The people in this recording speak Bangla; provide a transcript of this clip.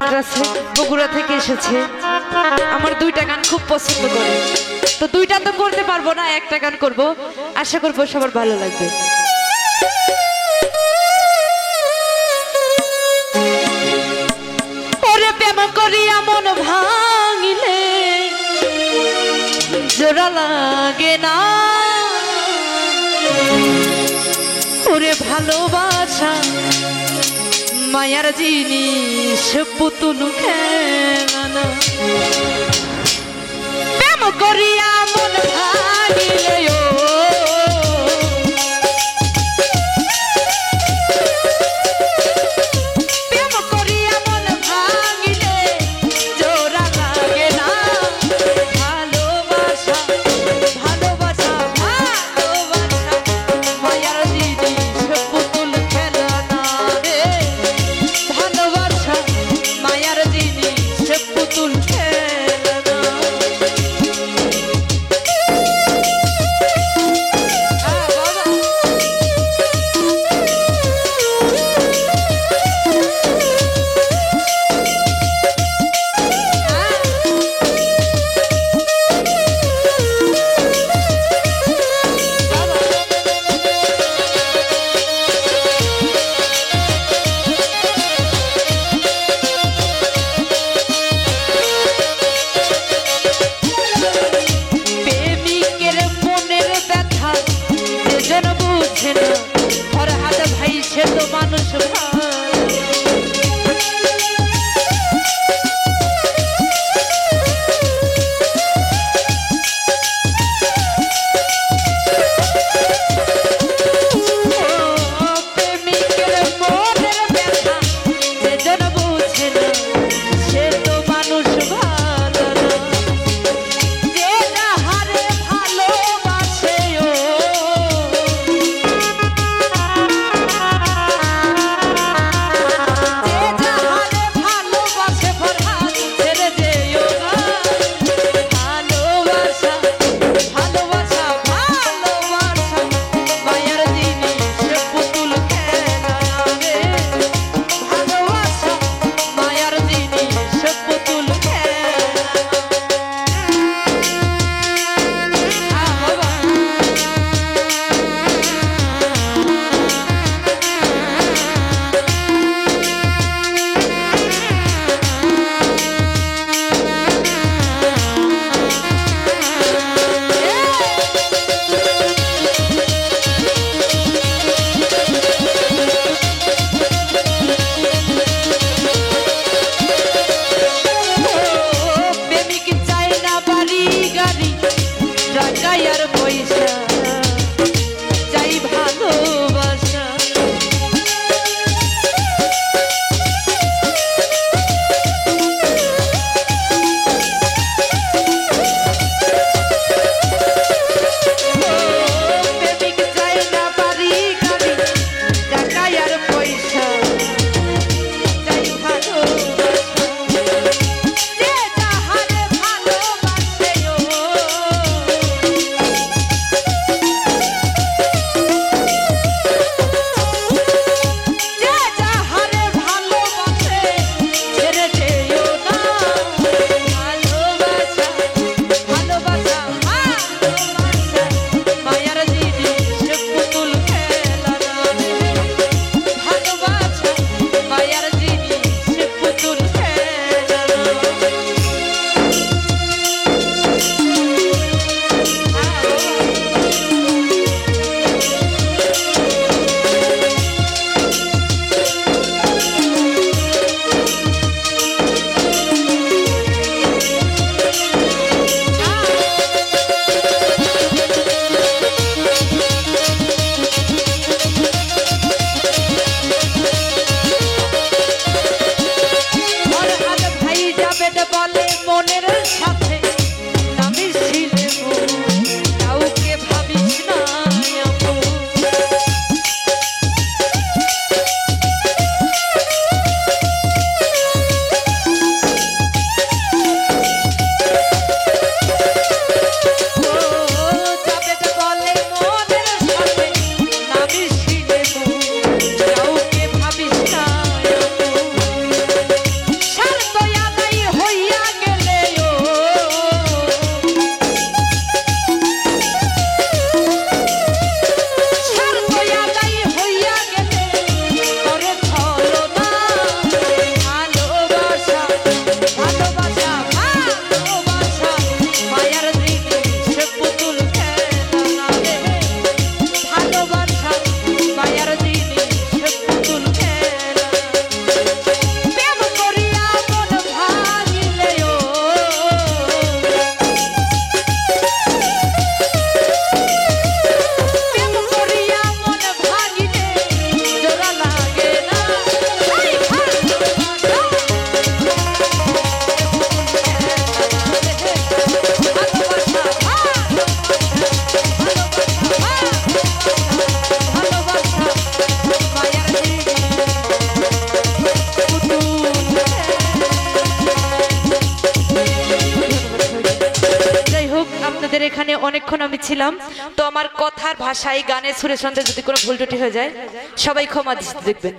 আছে বগুড়া থেকে এসেছে। আমার দুইটা গান খুব পছন্দ করে, তো দুইটা তো করতে পারবো না, একটা গান করব, আশা করবো সবার ভালো লাগবে। ওরে প্রেম করিয়া মন ভাঙিলে জোড়া লাগে না, ওরে ভালোবাসা মায়ার জিনিস পুতুল খেলা না। প্রেম করিয়া মন ভাঙিলে প্রেম করিয়া মন ভাঙিলে জোড়া লাগে না। ভালোবাসা ভালোবাসা ভালোবাসা মায়ার জিনিস পুতুল খেলা না রে। ভালোবাসা মায়ার জিনিস পুতুল খেলা না। সে তো মানুষ আপনাদের এখানে অনেকক্ষণ আমি ছিলাম, তো আমার কথার ভাষায় গানের সুরের সঙ্গে যদি কোনো ভুল ত্রুটি হয়ে যায় সবাই ক্ষমা দৃষ্টিতে দেখবেন।